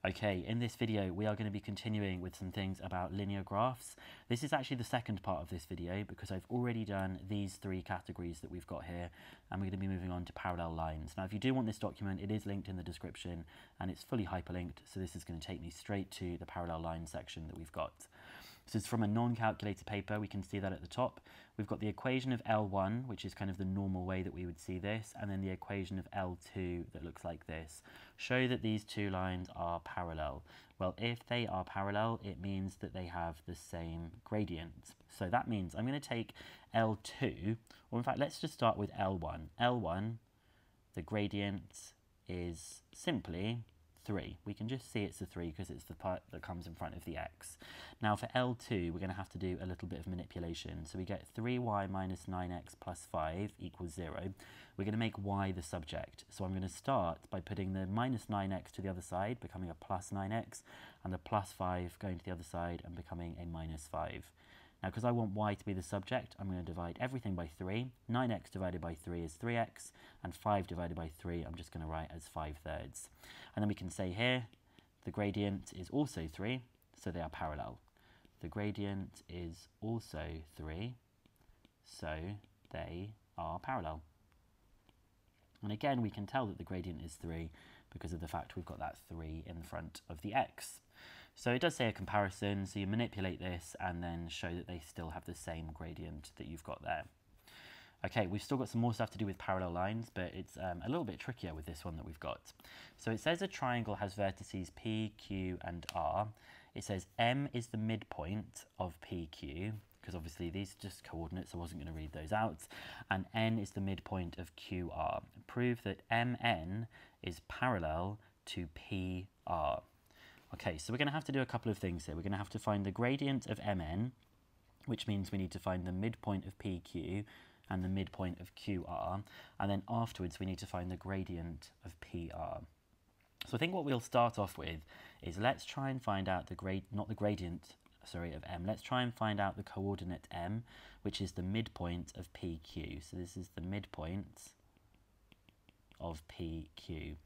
Okay, in this video we are going to be continuing with some things about linear graphs. This is actually the second part of this video because I've already done these three categories that we've got here, and we're going to be moving on to parallel lines. Now if you do want this document, it is linked in the description and it's fully hyperlinked, so this is going to take me straight to the parallel line section that we've got. So it's from a non-calculator paper. We can see that at the top. We've got the equation of L1, which is kind of the normal way that we would see this, and then the equation of L2 that looks like this. Show that these two lines are parallel. Well, if they are parallel, it means that they have the same gradient. So that means I'm going to take L2, or in fact, let's just start with L1. L1, the gradient is simply 3. We can just see it's a 3 because it's the part that comes in front of the x. Now for L2, we're going to have to do a little bit of manipulation. So we get 3y minus 9x plus 5 equals 0. We're going to make y the subject. So I'm going to start by putting the minus 9x to the other side, becoming a plus 9x, and the plus 5 going to the other side and becoming a minus 5. Now, because I want y to be the subject, I'm going to divide everything by 3. 9x divided by 3 is 3x, and 5 divided by 3 I'm just going to write as 5/3. And then we can say here, the gradient is also 3, so they are parallel. The gradient is also 3, so they are parallel. And again, we can tell that the gradient is 3 because of the fact we've got that 3 in front of the x. So it does say a comparison, so you manipulate this and then show that they still have the same gradient that you've got there. Okay, we've still got some more stuff to do with parallel lines, but it's a little bit trickier with this one that we've got. So it says a triangle has vertices P, Q, and R. It says M is the midpoint of PQ, because obviously these are just coordinates, I wasn't going to read those out, and N is the midpoint of QR. Prove that MN is parallel to PR. Okay, so we're going to have to do a couple of things here. We're going to have to find the gradient of MN, which means we need to find the midpoint of PQ and the midpoint of QR, and then afterwards we need to find the gradient of PR. So I think what we'll start off with is let's try and find out of M. Let's try and find out the coordinate M, which is the midpoint of PQ. So this is the midpoint of PQ.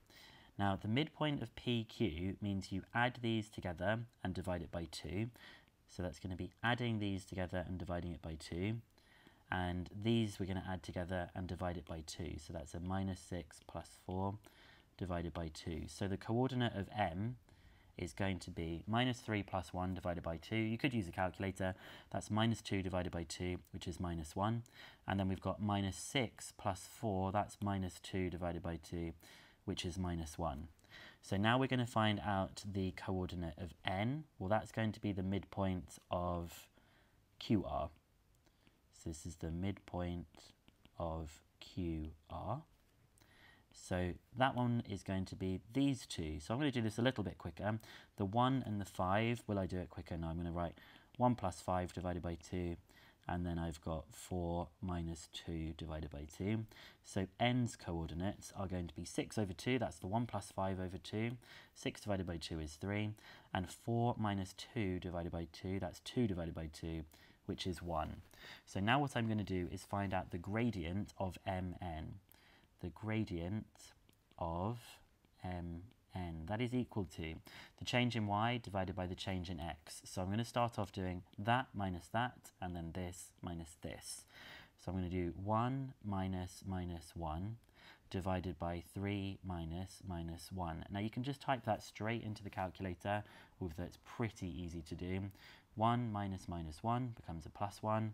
Now, the midpoint of PQ means you add these together and divide it by 2. So that's going to be adding these together and dividing it by 2. And these we're going to add together and divide it by 2. So that's a minus 6 plus 4 divided by 2. So the coordinate of M is going to be minus 3 plus 1 divided by 2. You could use a calculator. That's minus 2 divided by 2, which is minus 1. And then we've got minus 6 plus 4. That's minus 2 divided by 2, which is minus 1. So now we're going to find out the coordinate of N. Well, that's going to be the midpoint of QR. So this is the midpoint of QR. So that one is going to be these two. So I'm going to do this a little bit quicker. The 1 and the 5, will I do it quicker? No, I'm going to write 1 plus 5 divided by 2. And then I've got 4 minus 2 divided by 2. So N's coordinates are going to be 6 over 2, that's the 1 plus 5 over 2. 6 divided by 2 is 3. And 4 minus 2 divided by 2, that's 2 divided by 2, which is 1. So now what I'm going to do is find out the gradient of Mn. The gradient of Mn, that is equal to the change in y divided by the change in x. So I'm going to start off doing that minus that, and then this minus this. So I'm going to do 1 minus minus 1 divided by 3 minus minus 1. Now you can just type that straight into the calculator, although it's pretty easy to do. 1 minus minus 1 becomes a plus 1,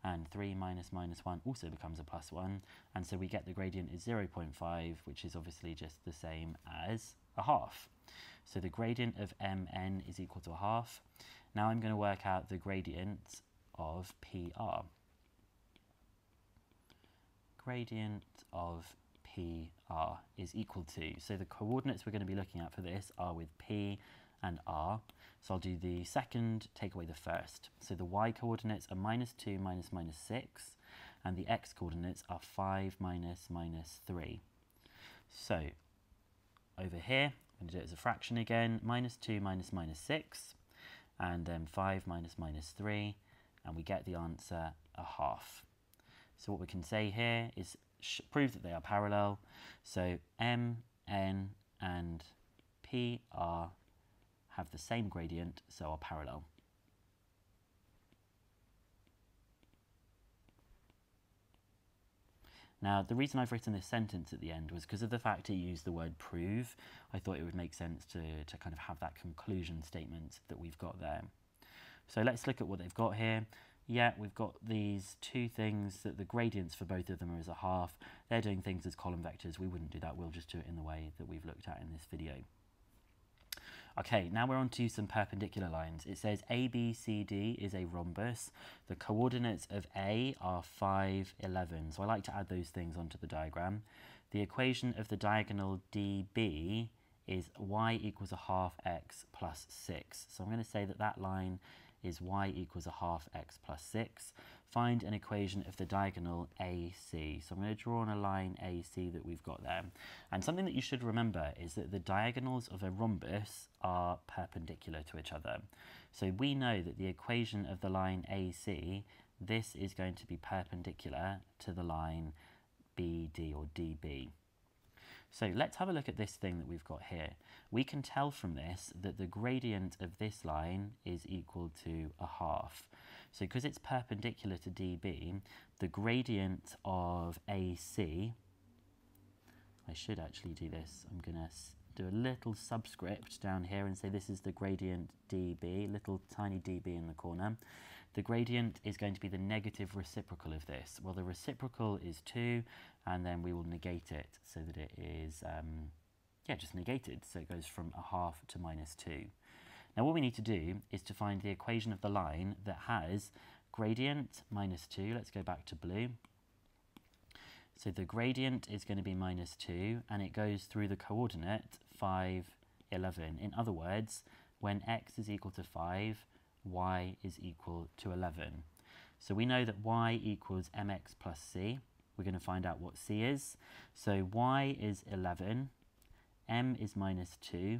and 3 minus minus 1 also becomes a plus 1, and so we get the gradient is 0.5, which is obviously just the same as a half. So the gradient of Mn is equal to a half. Now I'm going to work out the gradient of PR. Gradient of PR is equal to, so the coordinates we're going to be looking at for this are with P and R. So I'll do the second, take away the first. So the y coordinates are minus 2 minus minus 6, and the x coordinates are 5 minus minus 3. So over here, I'm going to do it as a fraction again, minus 2 minus minus 6, and then 5 minus minus 3, and we get the answer a half. So what we can say here is prove that they are parallel. So M, N, and P are have the same gradient, so are parallel. Now, the reason I've written this sentence at the end was because of the fact it used the word prove. I thought it would make sense to kind of have that conclusion statement that we've got there. So let's look at what they've got here. Yeah, we've got these two things that the gradients for both of them are as a half. They're doing things as column vectors. We wouldn't do that. We'll just do it in the way that we've looked at in this video. Okay, now we're on to some perpendicular lines. It says ABCD is a rhombus. The coordinates of A are 5, 11. So I like to add those things onto the diagram. The equation of the diagonal DB is y equals a half x plus 6. So I'm going to say that that line is y equals a half x plus 6. Find an equation of the diagonal AC. So I'm going to draw on a line AC that we've got there. And something that you should remember is that the diagonals of a rhombus are perpendicular to each other. So we know that the equation of the line AC, this is going to be perpendicular to the line BD or DB. So let's have a look at this thing that we've got here. We can tell from this that the gradient of this line is equal to a half. So because it's perpendicular to DB, the gradient of AC, I should actually do this. I'm going to do a little subscript down here and say this is the gradient DB, little tiny DB in the corner. The gradient is going to be the negative reciprocal of this. Well, the reciprocal is 2, and then we will negate it so that it is, just negated. So it goes from a half to minus 2. Now what we need to do is to find the equation of the line that has gradient minus 2. Let's go back to blue. So the gradient is going to be minus 2, and it goes through the coordinate 5, 11. In other words, when x is equal to 5, y is equal to 11. So we know that y equals mx plus c. We're going to find out what c is. So y is 11, m is minus 2,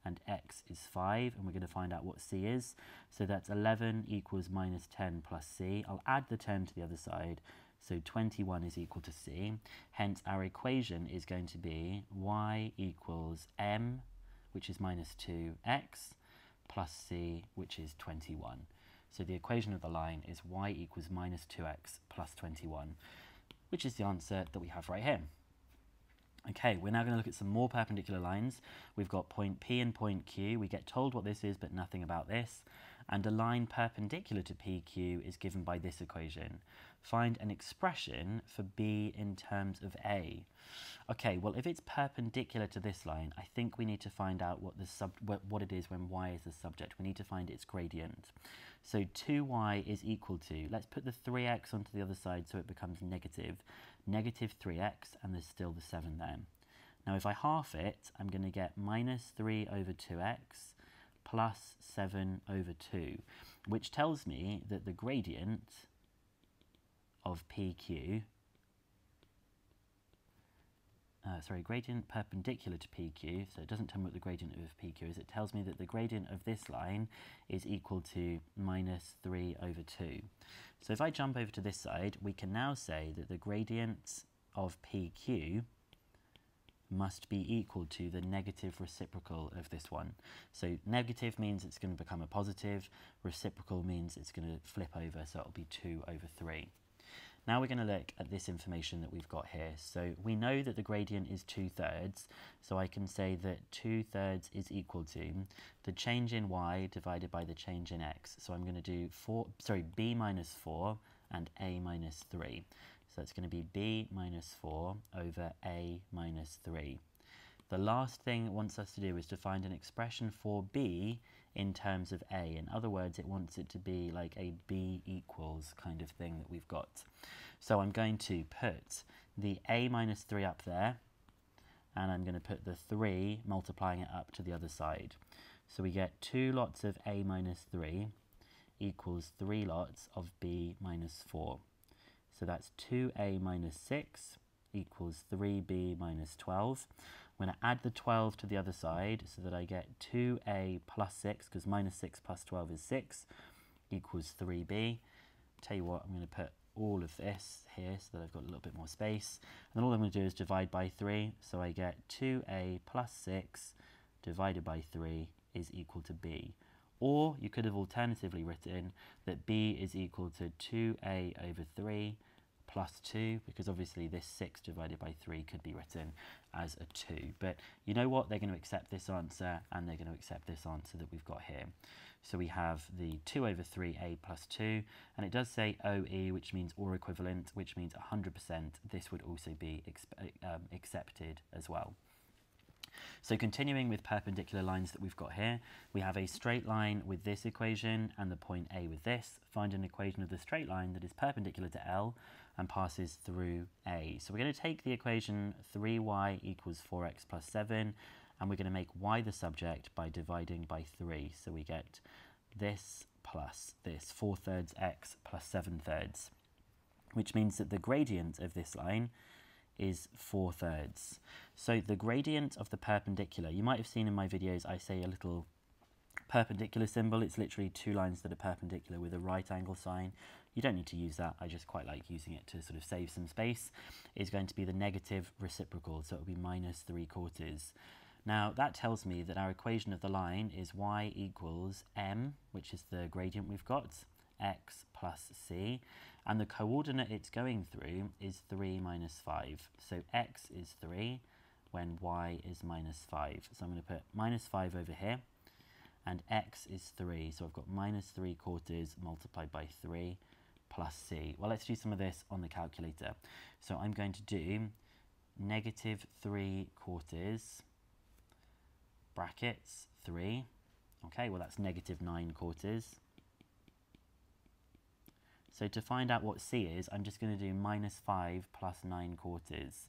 and x is 5, and we're going to find out what c is. So that's 11 equals minus 10 plus c. I'll add the 10 to the other side, so 21 is equal to c. Hence, our equation is going to be y equals m, which is minus 2x, plus c, which is 21. So the equation of the line is y equals minus 2x plus 21, which is the answer that we have right here. Okay, we're now going to look at some more perpendicular lines. We've got point P and point Q. We get told what this is, but nothing about this. And a line perpendicular to PQ is given by this equation. Find an expression for B in terms of A. Okay, well, if it's perpendicular to this line, I think we need to find out what it is when y is the subject. We need to find its gradient. So 2y is equal to, let's put the 3x onto the other side so it becomes negative 3x, and there's still the 7 there. Now if I half it, I'm going to get minus 3 over 2x plus 7 over 2, which tells me that the gradient of PQ, gradient perpendicular to PQ, so it doesn't tell me what the gradient of PQ is, it tells me that the gradient of this line is equal to minus 3 over 2. So if I jump over to this side, we can now say that the gradient of PQ must be equal to the negative reciprocal of this one. So negative means it's going to become a positive, reciprocal means it's going to flip over, so it'll be 2 over 3. Now we're going to look at this information that we've got here. So we know that the gradient is 2/3, so I can say that 2/3 is equal to the change in y divided by the change in x. So I'm going to do b minus 4 and a minus 3. So it's going to be b minus 4 over a minus 3. The last thing it wants us to do is to find an expression for b in terms of a. In other words, it wants it to be like a b equals kind of thing that we've got. So I'm going to put the a minus 3 up there, and I'm going to put the 3 multiplying it up to the other side. So we get 2 lots of a minus 3 equals 3 lots of b minus 4. So that's 2a minus 6 equals 3b minus 12. I'm going to add the 12 to the other side so that I get 2a plus 6, because minus 6 plus 12 is 6, equals 3b. Tell you what, I'm going to put all of this here so that I've got a little bit more space. And then all I'm going to do is divide by 3, so I get 2a plus 6 divided by 3 is equal to b. Or you could have alternatively written that b is equal to 2a over 3 plus 2, because obviously this 6 divided by 3 could be written as a 2. But you know what? They're going to accept this answer, and they're going to accept this answer that we've got here. So we have the 2 over 3a plus 2, and it does say OE, which means or equivalent, which means 100%. This would also be accepted as well. So continuing with perpendicular lines that we've got here, we have a straight line with this equation and the point A with this. Find an equation of the straight line that is perpendicular to L and passes through A. So we're going to take the equation 3y equals 4x plus 7, and we're going to make y the subject by dividing by 3. So we get this plus this, 4/3 x plus 7/3, which means that the gradient of this line is 4/3. So the gradient of the perpendicular, you might have seen in my videos I say a little perpendicular symbol. It's literally two lines that are perpendicular with a right angle sign. You don't need to use that, I just quite like using it to sort of save some space. Is going to be the negative reciprocal, so it will be minus 3/4. Now that tells me that our equation of the line is y equals m, which is the gradient we've got, x plus c, and the coordinate it's going through is 3 minus 5. So x is 3 when y is minus 5. So I'm going to put minus 5 over here, and x is 3. So I've got minus 3/4 multiplied by 3 plus c. Well, let's do some of this on the calculator. So I'm going to do negative 3/4 brackets 3. Okay, well that's negative 9/4. So to find out what c is, I'm just going to do minus 5 plus 9/4.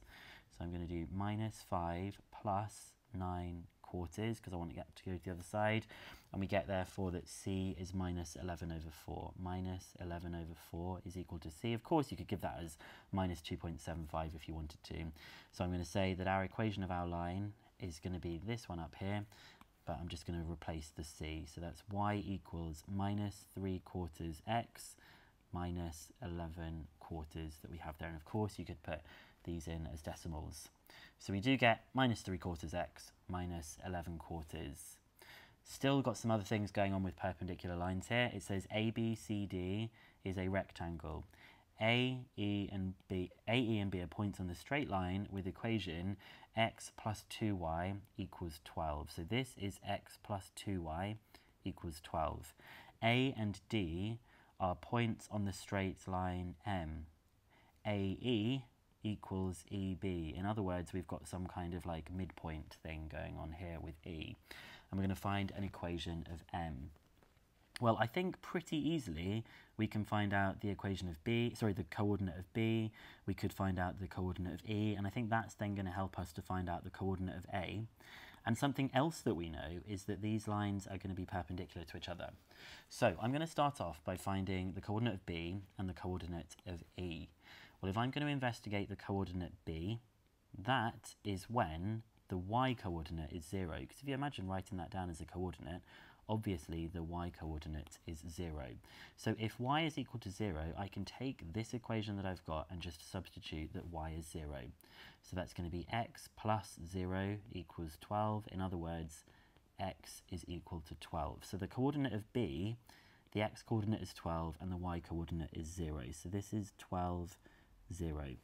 So I'm going to do minus 5 plus 9/4, because I want to get to go to the other side. And we get therefore that c is minus 11 over 4. Minus 11 over 4 is equal to c. Of course, you could give that as minus 2.75 if you wanted to. So I'm going to say that our equation of our line is going to be this one up here, but I'm just going to replace the c. So that's y equals minus 3/4 x minus 11/4 that we have there. And of course, you could put these in as decimals. So we do get minus 3/4 x minus 11/4. Still got some other things going on with perpendicular lines here. It says ABCD is a rectangle. A, E, and B are points on the straight line with equation x plus 2y equals 12. So this is x plus 2y equals 12. A and D are points on the straight line M. AE equals EB. In other words, we've got some kind of like midpoint thing going on here with E. And we're going to find an equation of M. Well, I think pretty easily we can find out the equation of B, sorry, the coordinate of B. We could find out the coordinate of E, and I think that's then going to help us to find out the coordinate of A. And something else that we know is that these lines are going to be perpendicular to each other. So I'm going to start off by finding the coordinate of B and the coordinate of E. Well, if I'm going to investigate the coordinate B, that is when the y coordinate is 0. Because if you imagine writing that down as a coordinate, obviously the y coordinate is 0. So if y is equal to 0, I can take this equation that I've got and just substitute that y is 0. So that's going to be x plus 0 equals 12. In other words, x is equal to 12. So the coordinate of B, the x coordinate is 12 and the y coordinate is 0. So this is 12, 0.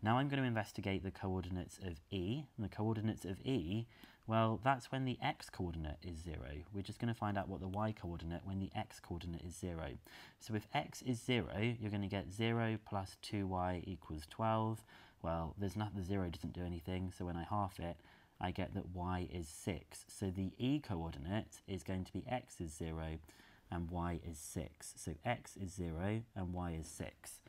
Now I'm going to investigate the coordinates of E. And the coordinates of E, well, that's when the x-coordinate is 0. We're just going to find out what the y-coordinate when the x-coordinate is 0. So if x is 0, you're going to get 0 plus 2y equals 12. Well, there's nothing, the 0 doesn't do anything, so when I half it, I get that y is 6. So the e-coordinate is going to be x is 0 and y is 6. So x is 0 and y is 6.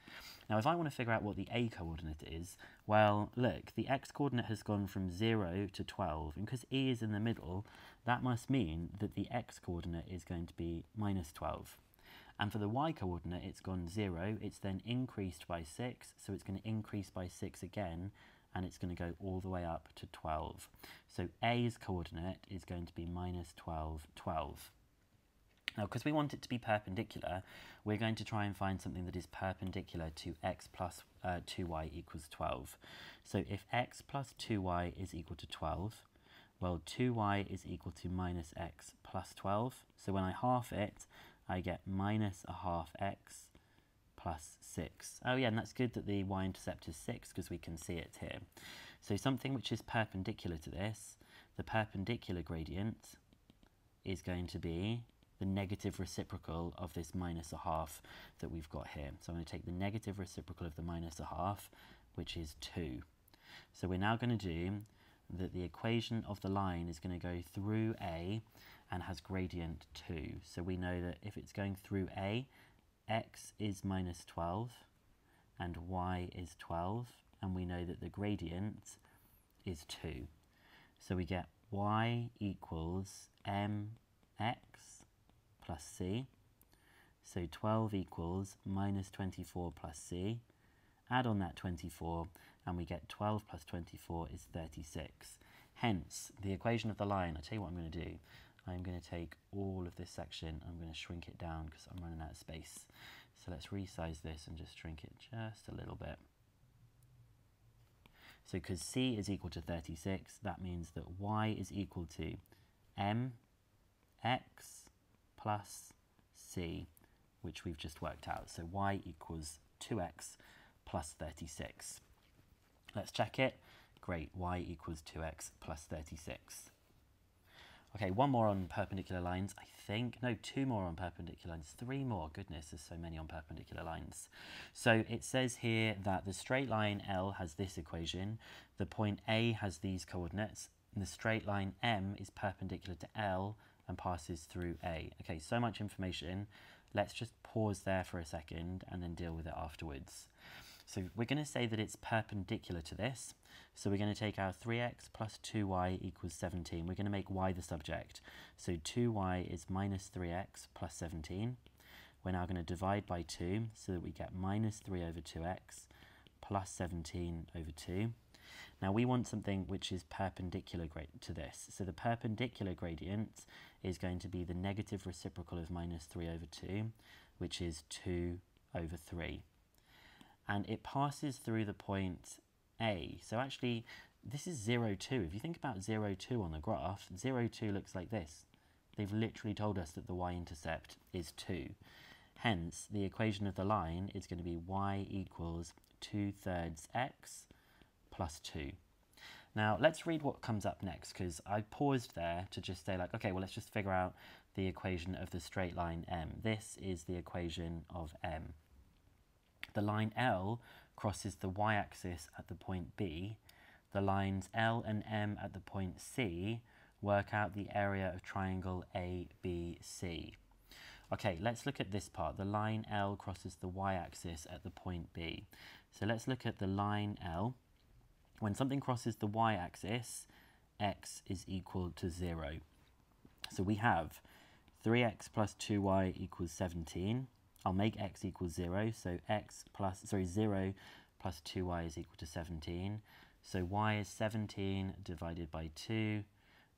Now, if I want to figure out what the a coordinate is, well, look, the x coordinate has gone from 0 to 12, and because e is in the middle, that must mean that the x coordinate is going to be minus 12. And for the y coordinate, it's gone 0, it's then increased by 6, so it's going to increase by 6 again, and it's going to go all the way up to 12. So a's coordinate is going to be minus 12, 12. Now, because we want it to be perpendicular, we're going to try and find something that is perpendicular to x plus 2y equals 12. So if x plus 2y is equal to 12, Well, 2y is equal to minus x plus 12. So when I half it, I get minus a half x plus 6. Oh yeah, and that's good that the y-intercept is 6 because we can see it here. So something which is perpendicular to this, the perpendicular gradient is going to be the negative reciprocal of this minus a half that we've got here. So I'm going to take the negative reciprocal of the minus a half, which is 2. So we're now going to do that the equation of the line is going to go through A and has gradient 2. So we know that if it's going through A, x is minus 12 and y is 12, and we know that the gradient is 2. So we get y equals mx plus c. So 12 equals minus 24 plus c. Add on that 24 and we get 12 plus 24 is 36. Hence, the equation of the line, I'll tell you what I'm going to do. I'm going to take all of this section, I'm going to shrink it down because I'm running out of space. So let's resize this and just shrink it just a little bit. So because c is equal to 36, that means that y is equal to mx plus c, which we've just worked out. So y equals 2x plus 36. Let's check it. Great, y equals 2x plus 36. Okay, one more on perpendicular lines, I think. No, two more on perpendicular lines. Three more. Goodness, there's so many on perpendicular lines. So it says here that the straight line L has this equation, the point A has these coordinates, and the straight line M is perpendicular to L and passes through A. Okay, so much information. Let's just pause there for a second and then deal with it afterwards. So we're going to say that it's perpendicular to this. So we're going to take our 3x plus 2y equals 17. We're going to make y the subject. So 2y is minus 3x plus 17. We're now going to divide by 2 so that we get minus 3 over 2x plus 17 over 2. Now we want something which is perpendicular to this. So the perpendicular gradient is going to be the negative reciprocal of minus 3 over 2, which is 2 over 3. And it passes through the point A. So actually, this is 0, 2. If you think about 0, 2 on the graph, 0, 2 looks like this. They've literally told us that the y-intercept is 2. Hence, the equation of the line is going to be y equals 2/3 x plus 2. Now, let's read what comes up next, because I paused there to just say, like, okay, well, let's just figure out the equation of the straight line M. This is the equation of M. The line L crosses the y-axis at the point B. The lines L and M at the point C work out the area of triangle ABC. Okay, let's look at this part. The line L crosses the y-axis at the point B. So let's look at the line L. When something crosses the y-axis, x is equal to 0. So we have 3x plus 2y equals 17. I'll make x equals 0, so 0 plus 2y is equal to 17. So y is 17 divided by 2,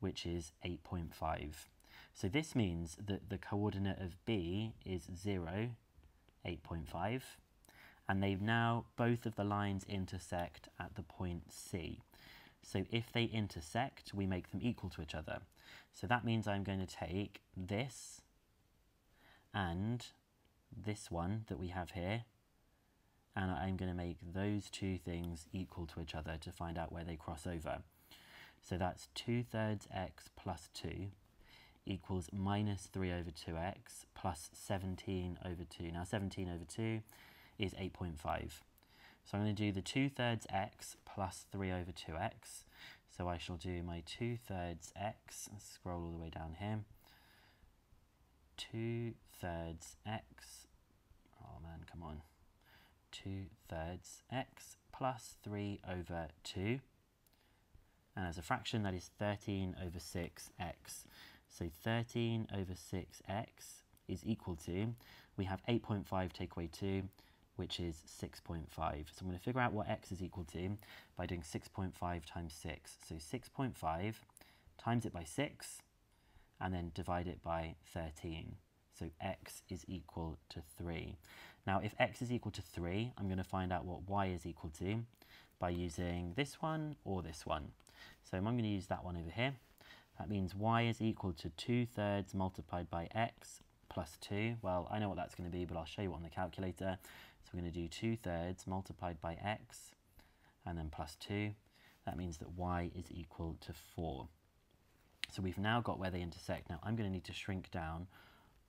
which is 8.5. So this means that the coordinate of B is 0, 8.5. And they've now, both of the lines intersect at the point C. So if they intersect, we make them equal to each other. So that means I'm going to take this and this one that we have here, and I'm going to make those two things equal to each other to find out where they cross over. So that's 2/3 x plus 2 equals minus 3 over 2x plus 17 over 2. Now 17 over 2 is 8.5. So I'm going to do the 2/3 x plus 3 over 2x. So I shall do my 2/3 x, let's scroll all the way down here, 2/3 x, oh man, come on, 2/3 x plus 3 over 2. And as a fraction, that is 13 over 6x. So 13 over 6x is equal to, we have 8.5 take away 2, which is 6.5. So I'm going to figure out what x is equal to by doing 6.5 times 6. So 6.5 times it by 6, and then divide it by 13. So x is equal to 3. Now, if x is equal to 3, I'm going to find out what y is equal to by using this one or this one. So I'm going to use that one over here. That means y is equal to 2/3 multiplied by x plus 2. Well, I know what that's going to be, but I'll show you on the calculator. So we're going to do 2/3 multiplied by x and then plus 2. That means that y is equal to 4. So we've now got where they intersect. Now I'm going to need to shrink down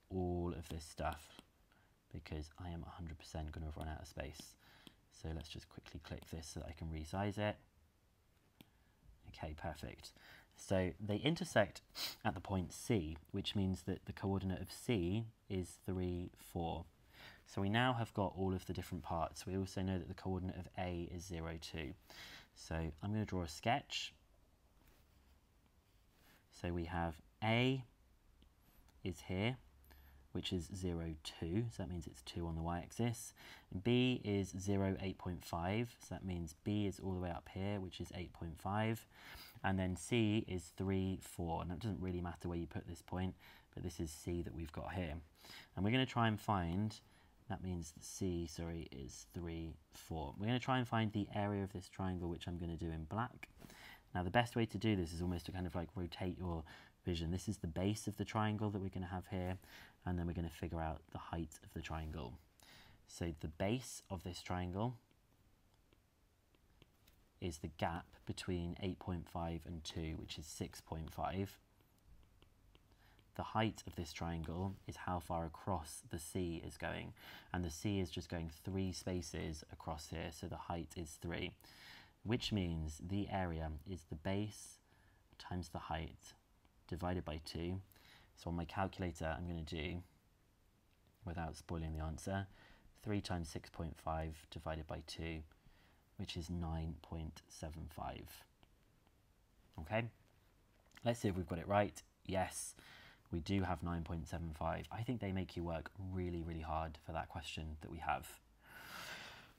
all of this stuff because I am 100% going to run out of space. So let's just quickly click this so that I can resize it. Okay, perfect. So they intersect at the point C, which means that the coordinate of C is 3, 4. So we now have got all of the different parts. We also know that the coordinate of A is 0, 2. So I'm going to draw a sketch. So we have A is here, which is 0, 2, so that means it's 2 on the y-axis. B is 0, 8.5, so that means B is all the way up here, which is 8.5. And then C is 3, 4. Now it doesn't really matter where you put this point, but this is C that we've got here. And we're going to try and find, that means that C, sorry, is 3, 4. We're going to try and find the area of this triangle, which I'm going to do in black. Now the best way to do this is almost to kind of like rotate your vision. This is the base of the triangle that we're going to have here, and then we're going to figure out the height of the triangle. So the base of this triangle is the gap between 8.5 and 2, which is 6.5. The height of this triangle is how far across the C is going, and the C is just going 3 spaces across here, so the height is 3, which means the area is the base times the height divided by 2. So on my calculator I'm going to do, without spoiling the answer, 3 times 6.5 divided by 2, which is 9.75. Okay, let's see if we've got it right. Yes, we do have 9.75. I think they make you work really, really hard for that question that we have.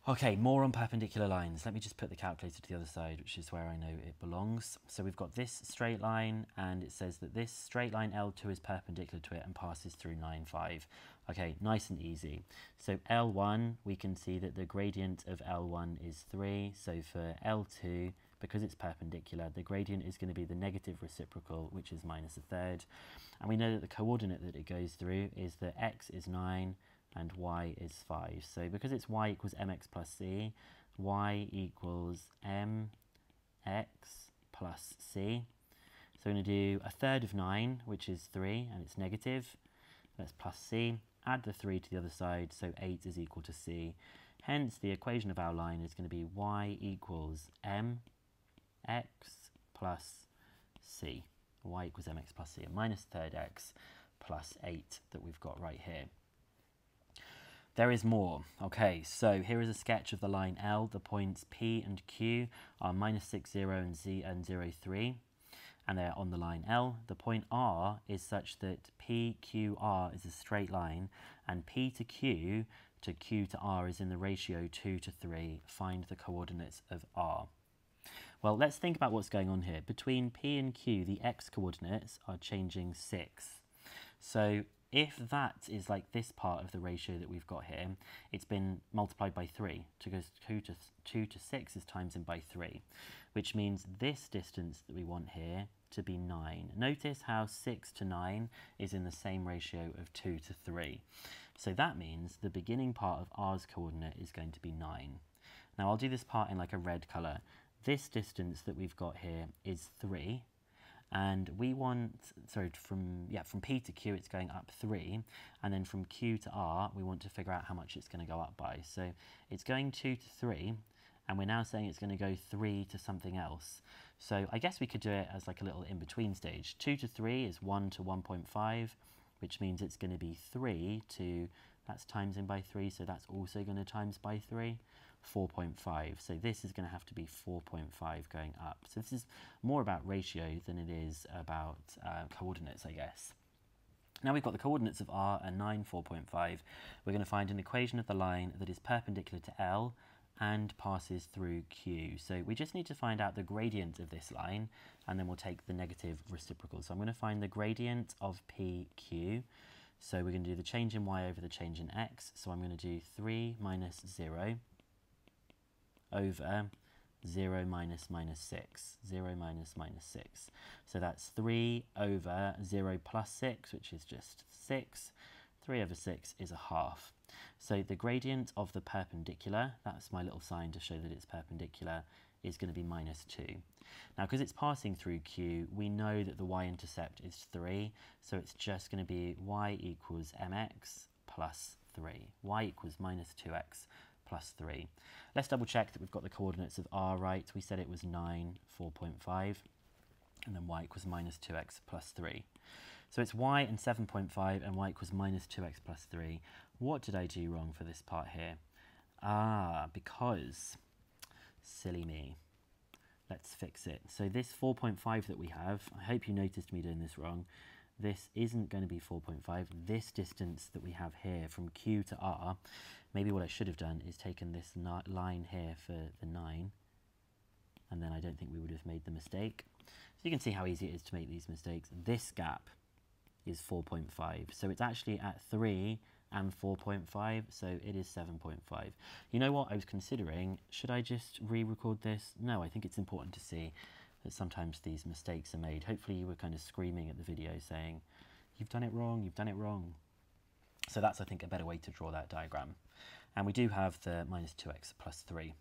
Okay, more on perpendicular lines. Let me just put the calculator to the other side, which is where I know it belongs. So we've got this straight line, and it says that this straight line L2 is perpendicular to it and passes through 9, 5. Okay, nice and easy. So L1, we can see that the gradient of L1 is 3. So for L2, because it's perpendicular, the gradient is going to be the negative reciprocal, which is -1/3. And we know that the coordinate that it goes through is that x is 9, and y is 5. So because it's y equals mx plus c, y equals mx plus c. So we're going to do 1/3 of 9, which is 3, and it's negative. That's plus c. Add the 3 to the other side, so 8 is equal to c. Hence, the equation of our line is going to be y equals mx plus c. Y equals mx plus c, and -1/3 x plus 8 that we've got right here. There is more. Okay, so here is a sketch of the line L. The points P and Q are -6, 0 and 0, 3, and they're on the line L. The point R is such that PQR is a straight line, and P to Q to R is in the ratio 2 to 3. Find the coordinates of R. Well, let's think about what's going on here. Between P and Q, the x coordinates are changing 6. So if that is like this part of the ratio that we've got here, it's been multiplied by 3. To go 2 to 6 is times in by 3, which means this distance that we want here to be 9. Notice how 6 to 9 is in the same ratio of 2 to 3. So that means the beginning part of R's coordinate is going to be 9. Now I'll do this part in like a red colour. This distance that we've got here is 3. And we want, sorry, from P to Q it's going up 3, and then from Q to R we want to figure out how much it's going to go up by. So it's going 2 to 3, and we're now saying it's going to go 3 to something else. So I guess we could do it as like a little in-between stage. 2 to 3 is 1 to 1.5, which means it's going to be 3 to, that's times in by 3, so that's also going to times by 3. 4.5. So this is going to have to be 4.5 going up. So this is more about ratio than it is about coordinates, I guess. Now we've got the coordinates of R and 9, 4.5. We're going to find an equation of the line that is perpendicular to L and passes through Q. So we just need to find out the gradient of this line, and then we'll take the negative reciprocal. So I'm going to find the gradient of PQ. So we're going to do the change in y over the change in x. So I'm going to do 3 minus 0 over 0 minus minus 6, 0 minus minus 6. So that's 3 over 0 plus 6, which is just 6. 3 over 6 is a half. So the gradient of the perpendicular, that's my little sign to show that it's perpendicular, is going to be minus 2. Now, because it's passing through Q, we know that the y-intercept is 3, so it's just going to be y equals mx plus 3. Y equals minus 2x plus 3. Let's double check that we've got the coordinates of r right. We said it was 9, 4.5, and then y equals minus 2x plus 3. So it's y and 7.5 and y equals minus 2x plus 3. What did I do wrong for this part here? Because, silly me. Let's fix it. So this 4.5 that we have, I hope you noticed me doing this wrong. This isn't going to be 4.5. This distance that we have here from Q to R, maybe what I should have done is taken this line here for the 9, and then I don't think we would have made the mistake. So you can see how easy it is to make these mistakes. This gap is 4.5, so it's actually at 3 and 4.5, so it is 7.5. You know what, I was considering, should I just re-record this? No, I think it's important to see that sometimes these mistakes are made. Hopefully you were kind of screaming at the video saying, you've done it wrong, you've done it wrong. So that's, I think, a better way to draw that diagram. And we do have the minus 2x plus 3.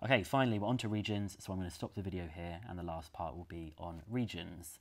Okay, finally, we're on to regions, so I'm going to stop the video here, and the last part will be on regions.